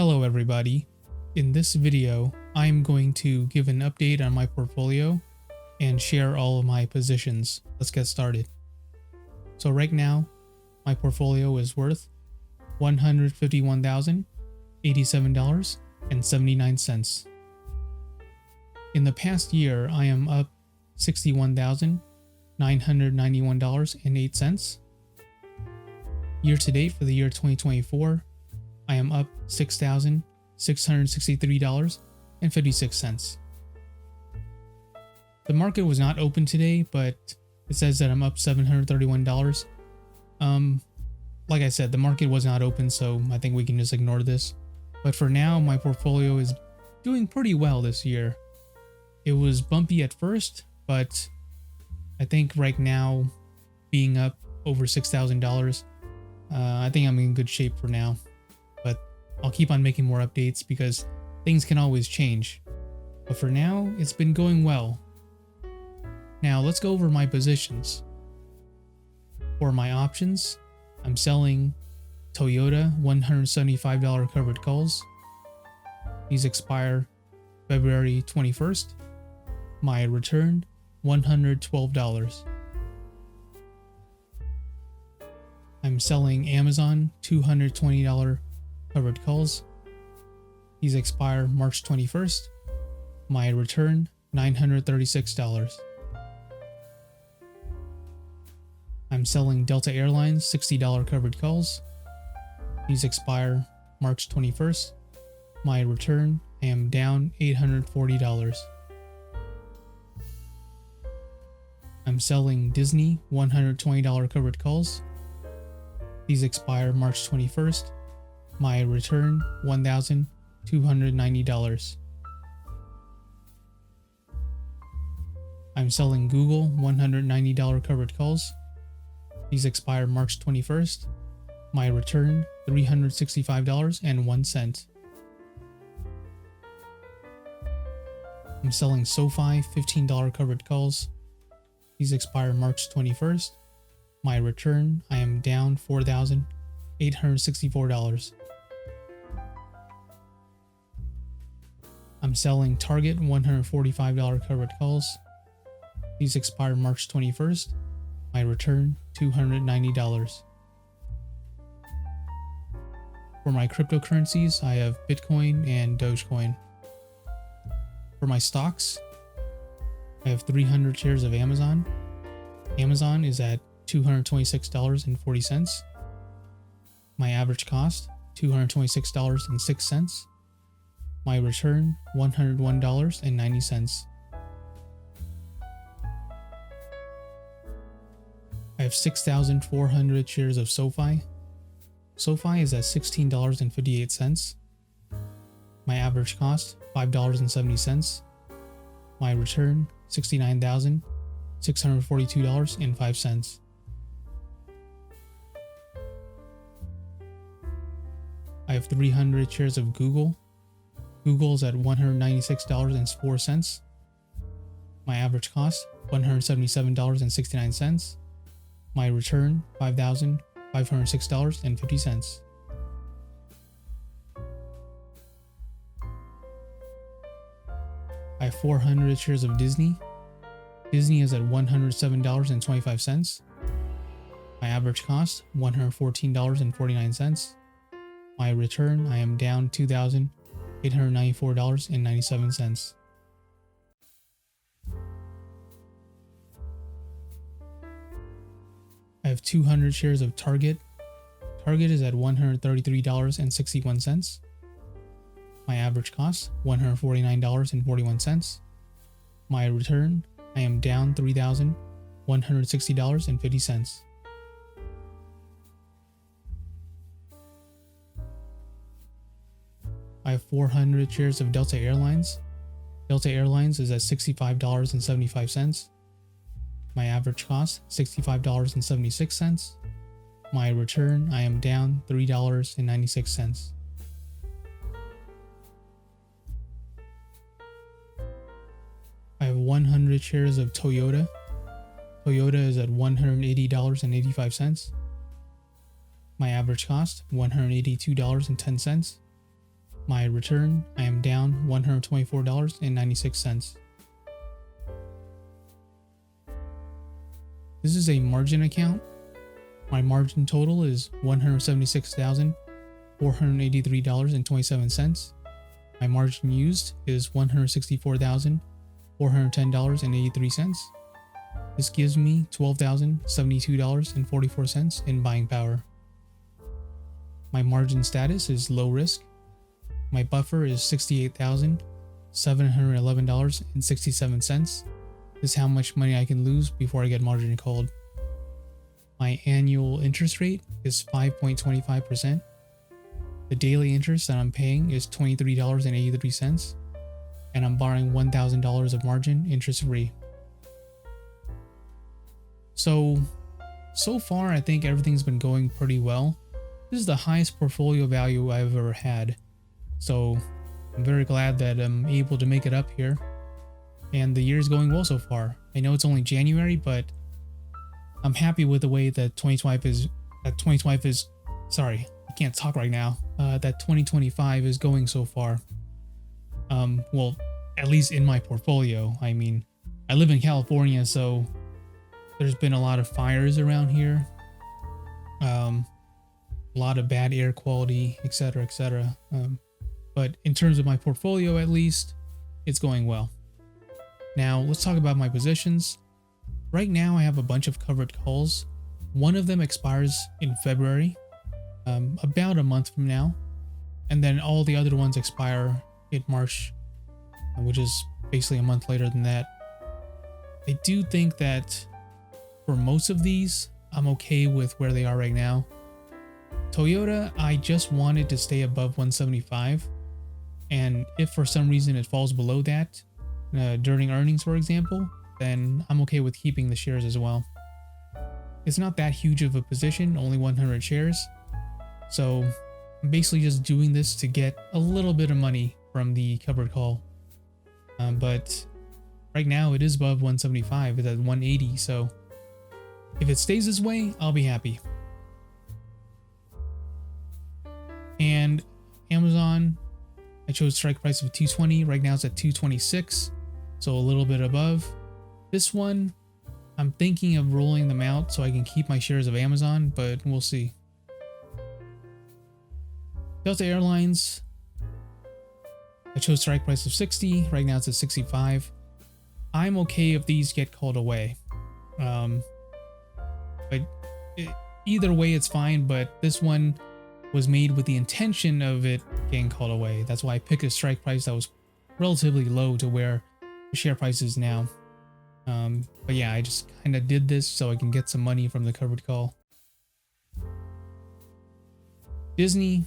Hello everybody. In this video, I'm going to give an update on my portfolio and share all of my positions. Let's get started. So right now, my portfolio is worth $151,087.79. In the past year, I am up $61,991.08. Year to date for the year 2024, I am up $6,663.56. The market was not open today, but it says that I'm up $731. Like I said, the market was not open, so I think we can just ignore this. But for now, my portfolio is doing pretty well this year. It was bumpy at first, but I think right now, being up over $6,000, I think I'm in good shape for now. But I'll keep on making more updates because things can always change. But for now, it's been going well. Now let's go over my positions. For my options, I'm selling Toyota $175 covered calls. These expire February 21st. My return, $112. I'm selling Amazon $220 covered calls. These expire March 21st. My return, $936. I'm selling Delta Airlines $60 covered calls. These expire March 21st. My return, I am down $840. I'm selling Disney $120 covered calls. These expire March 21st. My return, $1,290. I'm selling Google $190 covered calls. These expire March 21st. My return, $365.01. I'm selling SoFi $15 covered calls. These expire March 21st. My return, I am down $4,864. I'm selling Target $145 covered calls. These expire March 21st. My return, $290. For my cryptocurrencies, I have Bitcoin and Dogecoin. For my stocks, I have 300 shares of Amazon. Amazon is at $226.40. My average cost, $226.06. My return, $101.90. I have 6,400 shares of SoFi. SoFi is at $16.58. My average cost, $5.70. My return, $69,642.05. I have 300 shares of Google. Google is at $196.04. My average cost, $177.69. My return, $5,506.50. I have 400 shares of Disney. Disney is at $107.25. My average cost, $114.49. My return, I am down $2,894.97. I have 200 shares of Target. Target is at $133.61. My average cost, $149.41. My return, I am down $3,160.50. I have 400 shares of Delta Airlines. Delta Airlines is at $65.75. My average cost, $65.76. My return, I am down $3.96. I have 100 shares of Toyota. Toyota is at $180.85. My average cost, $182.10. My return, I am down $124.96. This is a margin account. My margin total is $176,483.27. My margin used is $164,410.83. This gives me $12,072.44 in buying power. My margin status is low risk. My buffer is $68,711.67. This is how much money I can lose before I get margin called. My annual interest rate is 5.25%. The daily interest that I'm paying is $23.83, and I'm borrowing $1,000 of margin interest free. So far I think everything's been going pretty well. This is the highest portfolio value I've ever had. So I'm very glad that I'm able to make it up here. And the year is going well so far. I know it's only January, but I'm happy with the way that 2025 is going so far. Well, at least in my portfolio. I mean, I live in California, so there's been a lot of fires around here. A lot of bad air quality, etc., etc. But in terms of my portfolio, at least, it's going well. Now, let's talk about my positions. Right now, I have a bunch of covered calls. One of them expires in February, about a month from now. And then all the other ones expire in March, which is basically a month later than that. I do think that for most of these, I'm okay with where they are right now. Toyota, I just wanted to stay above 175. And if for some reason it falls below that, during earnings, for example, then I'm okay with keeping the shares as well. It's not that huge of a position, only 100 shares. So I'm basically just doing this to get a little bit of money from the covered call. But right now it is above 175, it's at 180. So if it stays this way, I'll be happy. And Amazon, I chose strike price of 220. Right now it's at 226, so a little bit above. This one, I'm thinking of rolling them out so I can keep my shares of Amazon, but we'll see. Delta Airlines, I chose strike price of 60. Right now it's at 65. I'm okay if these get called away. Either way, it's fine, but this one was made with the intention of it getting called away. That's why I picked a strike price that was relatively low to where the share price is now. But yeah, I just kind of did this so I can get some money from the covered call. Disney,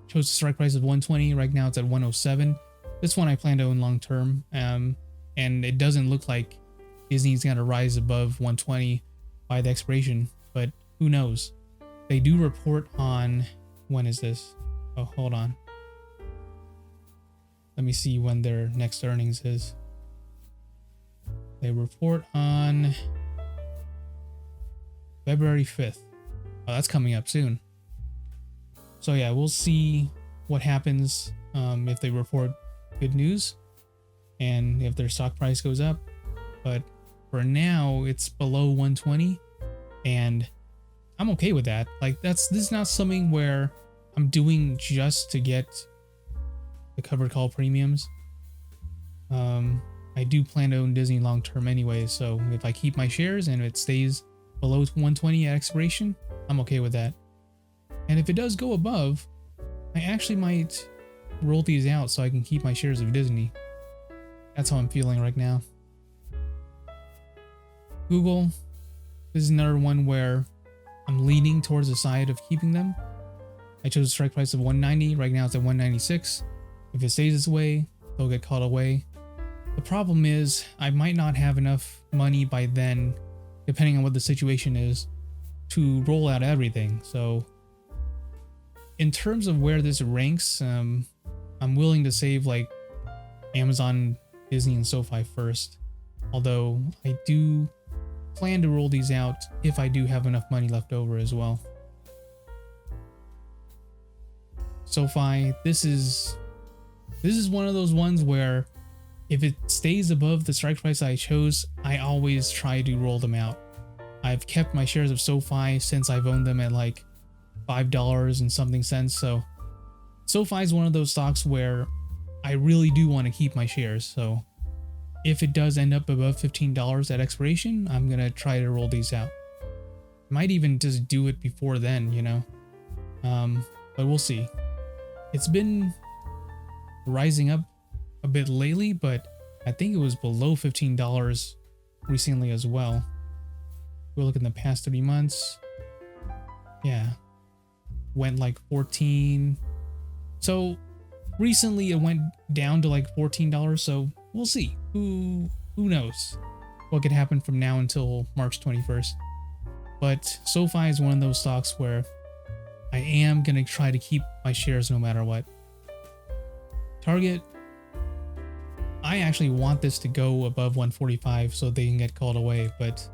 chose a strike price of 120. Right now it's at 107. This one I plan to own long term. And it doesn't look like Disney's going to rise above 120 by the expiration, but who knows? They do report on, when is this? Oh, hold on. Let me see when their next earnings is. They report on February 5th. Oh, that's coming up soon. So yeah, we'll see what happens if they report good news and if their stock price goes up. But for now, it's below 120, and I'm okay with that. Like, this is not something where I'm doing just to get the covered call premiums. I do plan to own Disney long term anyway, so if I keep my shares and it stays below 120 at expiration, I'm okay with that. And if it does go above, I actually might roll these out so I can keep my shares of Disney. That's how I'm feeling right now. Google, this is another one where I'm leaning towards the side of keeping them. I chose a strike price of 190. Right now it's at 196. If it stays this way, they'll get called away. The problem is I might not have enough money by then, depending on what the situation is, to roll out everything. So in terms of where this ranks, I'm willing to save like Amazon, Disney, and SoFi first. Although I do plan to roll these out if I do have enough money left over as well. SoFi, this is one of those ones where if it stays above the strike price I chose, I always try to roll them out. I've kept my shares of SoFi since I've owned them at like $5 and something cents. So SoFi is one of those stocks where I really do want to keep my shares. So if it does end up above $15 at expiration, I'm going to try to roll these out. Might even just do it before then, you know. But we'll see. It's been rising up a bit lately, but I think it was below $15 recently as well. We'll look in the past 30 months. Yeah. Went like 14. So recently it went down to like $14. So we'll see. Who knows what could happen from now until March 21st. But SoFi is one of those stocks where I am going to try to keep my shares no matter what. Target, I actually want this to go above 145 so they can get called away, but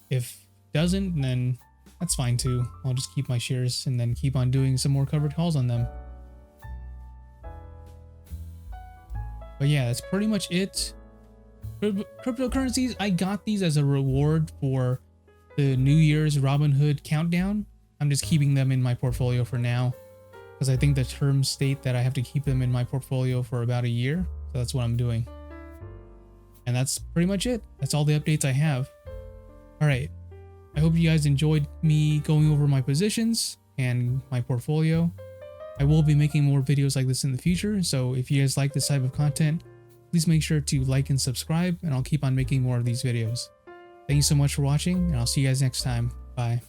if it doesn't, then that's fine too. I'll just keep my shares and then keep on doing some more covered calls on them. But yeah, that's pretty much it. Cryptocurrencies, I got these as a reward for the New Year's Robinhood countdown. I'm just keeping them in my portfolio for now because I think the terms state that I have to keep them in my portfolio for about a year. So that's what I'm doing. And that's pretty much it. That's all the updates I have. All right. I hope you guys enjoyed me going over my positions and my portfolio. I will be making more videos like this in the future. So if you guys like this type of content, please make sure to like and subscribe, and I'll keep on making more of these videos. Thank you so much for watching, and I'll see you guys next time. Bye.